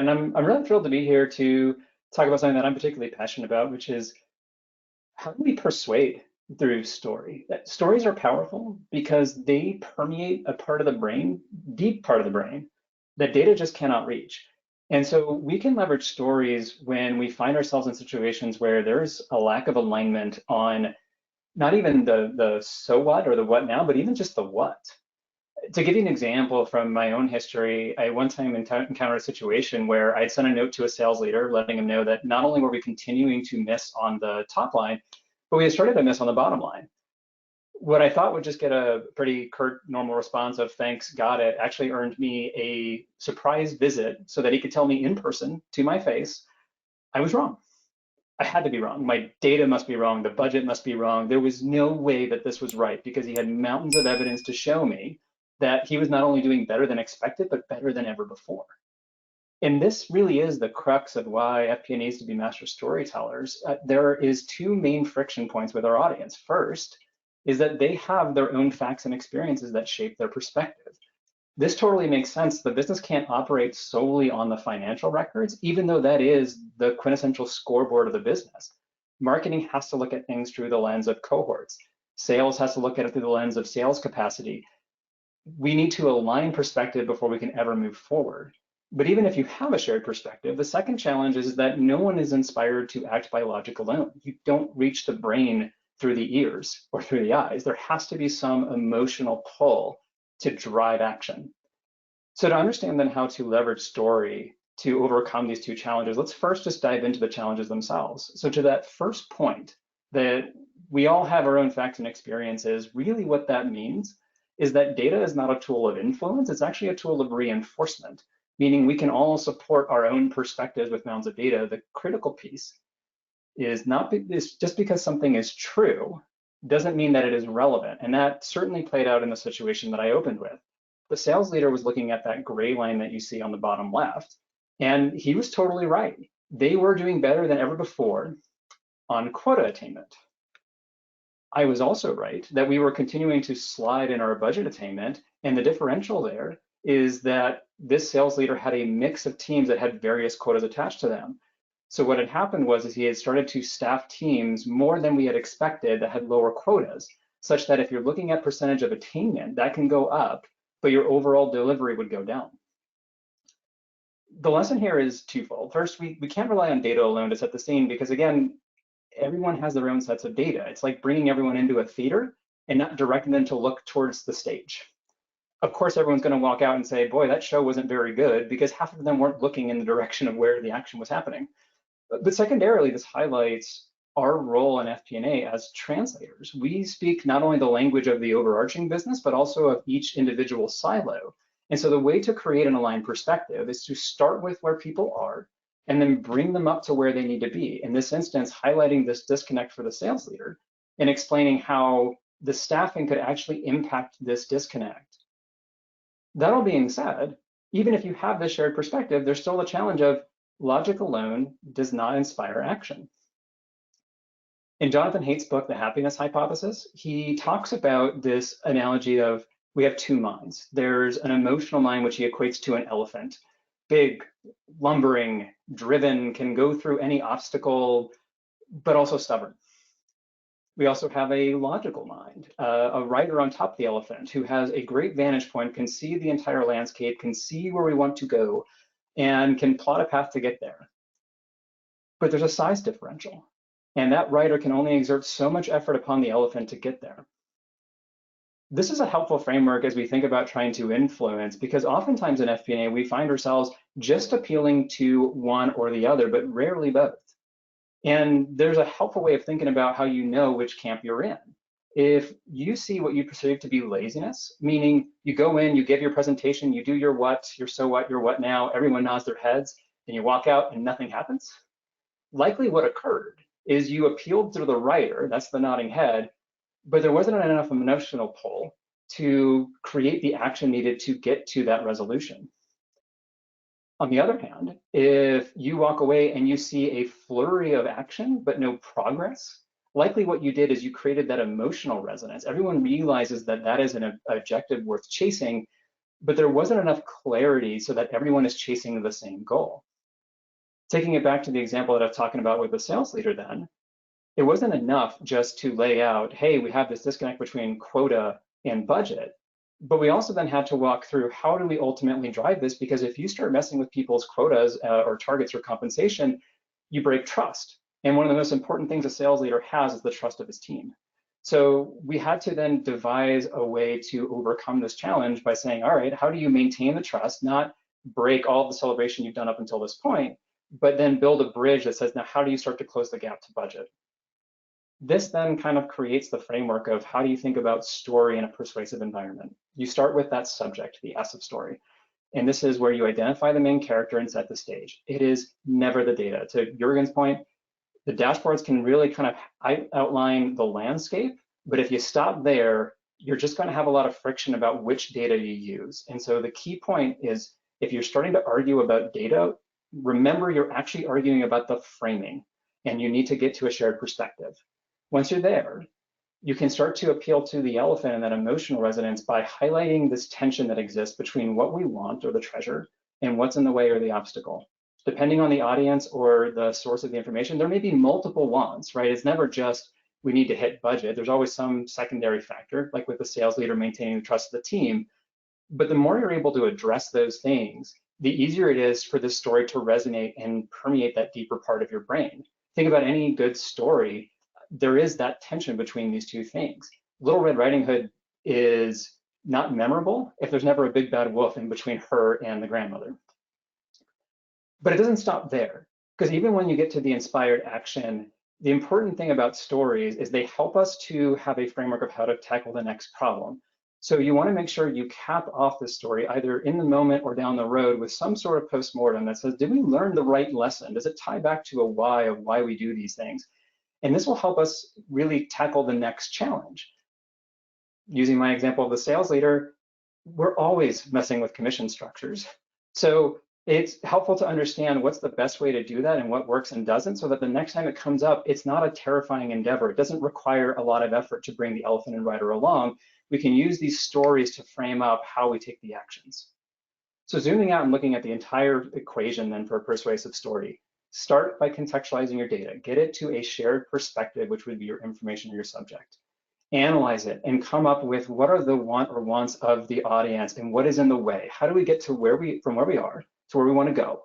and I'm really thrilled to be here to talk about something that I'm particularly passionate about, which is how do we persuade through story? Stories are powerful because they permeate a part of the brain, deep part of the brain, that data just cannot reach. And so we can leverage stories when we find ourselves in situations where there's a lack of alignment on not even the so what or the what now, but even just the what. To give you an example from my own history, I one time encountered a situation where I'd sent a note to a sales leader letting him know that not only were we continuing to miss on the top line, but we had started to miss on the bottom line. What I thought would just get a pretty curt, normal response of thanks, got it, actually earned me a surprise visit so that he could tell me in person to my face, I was wrong. I had to be wrong. My data must be wrong. The budget must be wrong. There was no way that this was right because he had mountains of evidence to show me that he was not only doing better than expected, but better than ever before. And this really is the crux of why FP&A needs to be master storytellers. There is two main friction points with our audience. First is that they have their own facts and experiences that shape their perspective. This totally makes sense. The business can't operate solely on the financial records, even though that is the quintessential scoreboard of the business. Marketing has to look at things through the lens of cohorts. Sales has to look at it through the lens of sales capacity. We need to align perspective before we can ever move forward. But even if you have a shared perspective, the second challenge is that no one is inspired to act by logic alone. You don't reach the brain through the ears or through the eyes. There has to be some emotional pull to drive action. So to understand then how to leverage story to overcome these two challenges, let's first just dive into the challenges themselves. So to that first point, that we all have our own facts and experiences, really what that means is that data is not a tool of influence, it's actually a tool of reinforcement, meaning we can all support our own perspectives with mounds of data. The critical piece is just because something is true doesn't mean that it is relevant. And that certainly played out in the situation that I opened with. The sales leader was looking at that gray line that you see on the bottom left, and he was totally right. They were doing better than ever before on quota attainment. I was also right that we were continuing to slide in our budget attainment, and the differential there is that this sales leader had a mix of teams that had various quotas attached to them. So what had happened was he had started to staff teams more than we had expected that had lower quotas, such that if you're looking at percentage of attainment, that can go up, but your overall delivery would go down. The lesson here is twofold. First, we can't rely on data alone to set the scene because, again, everyone has their own sets of data. It's like bringing everyone into a theater and not directing them to look towards the stage. Of course, everyone's going to walk out and say, boy, that show wasn't very good because half of them weren't looking in the direction of where the action was happening. But secondarily, this highlights our role in FP&A as translators. We speak not only the language of the overarching business, but also of each individual silo. And so the way to create an aligned perspective is to start with where people are and then bring them up to where they need to be. In this instance, highlighting this disconnect for the sales leader and explaining how the staffing could actually impact this disconnect. That all being said, even if you have this shared perspective, there's still the challenge of logic alone does not inspire action. In Jonathan Haidt's book, The Happiness Hypothesis, he talks about this analogy of we have two minds. There's an emotional mind, which he equates to an elephant. Big, lumbering, driven, can go through any obstacle, but also stubborn. We also have a logical mind, a rider on top of the elephant who has a great vantage point, can see the entire landscape, can see where we want to go, and can plot a path to get there. But there's a size differential, and that rider can only exert so much effort upon the elephant to get there. This is a helpful framework as we think about trying to influence, because oftentimes in FP&A, we find ourselves just appealing to one or the other, but rarely both. And there's a helpful way of thinking about how you know which camp you're in. If you see what you perceive to be laziness, meaning you go in, you give your presentation, you do your what, your so what, your what now, everyone nods their heads, and you walk out and nothing happens, likely what occurred is you appealed to the writer, that's the nodding head, but there wasn't enough emotional pull to create the action needed to get to that resolution. On the other hand, if you walk away and you see a flurry of action but no progress, likely what you did is you created that emotional resonance. Everyone realizes that that is an objective worth chasing, but there wasn't enough clarity so that everyone is chasing the same goal. Taking it back to the example that I was talking about with the sales leader then, it wasn't enough just to lay out, hey, we have this disconnect between quota and budget, but we also then had to walk through how do we ultimately drive this? Because if you start messing with people's quotas or targets or compensation, you break trust. And one of the most important things a sales leader has is the trust of his team. So we had to then devise a way to overcome this challenge by saying, all right, how do you maintain the trust, not break all the celebration you've done up until this point, but then build a bridge that says, now how do you start to close the gap to budget? This then kind of creates the framework of how do you think about story in a persuasive environment. You start with that subject, the S of story. And this is where you identify the main character and set the stage. It is never the data. To Jurgen's point, the dashboards can really kind of outline the landscape, but if you stop there, you're just going to have a lot of friction about which data you use. And so the key point is if you're starting to argue about data, remember you're actually arguing about the framing, and you need to get to a shared perspective. Once you're there, you can start to appeal to the elephant and that emotional resonance by highlighting this tension that exists between what we want or the treasure and what's in the way or the obstacle. Depending on the audience or the source of the information, there may be multiple wants, right? It's never just we need to hit budget. There's always some secondary factor, like with the sales leader maintaining the trust of the team. But the more you're able to address those things, the easier it is for this story to resonate and permeate that deeper part of your brain. Think about any good story. There is that tension between these two things. Little Red Riding Hood is not memorable if there's never a big bad wolf in between her and the grandmother. But it doesn't stop there, because even when you get to the inspired action, the important thing about stories is they help us to have a framework of how to tackle the next problem. So you want to make sure you cap off the story either in the moment or down the road with some sort of postmortem that says, did we learn the right lesson? Does it tie back to a why of why we do these things? And this will help us really tackle the next challenge. Using my example of the sales leader, we're always messing with commission structures. So it's helpful to understand what's the best way to do that and what works and doesn't, so that the next time it comes up, it's not a terrifying endeavor. It doesn't require a lot of effort to bring the elephant and rider along. We can use these stories to frame up how we take the actions. So zooming out and looking at the entire equation then for a persuasive story, start by contextualizing your data. Get it to a shared perspective, which would be your information or your subject. Analyze it and come up with what are the want or wants of the audience and what is in the way. How do we get to from where we are to where we want to go?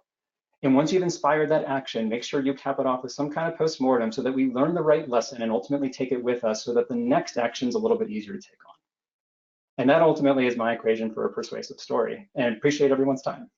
And once you've inspired that action, make sure you cap it off with some kind of postmortem so that we learn the right lesson and ultimately take it with us so that the next action is a little bit easier to take on. And that ultimately is my equation for a persuasive story. And appreciate everyone's time.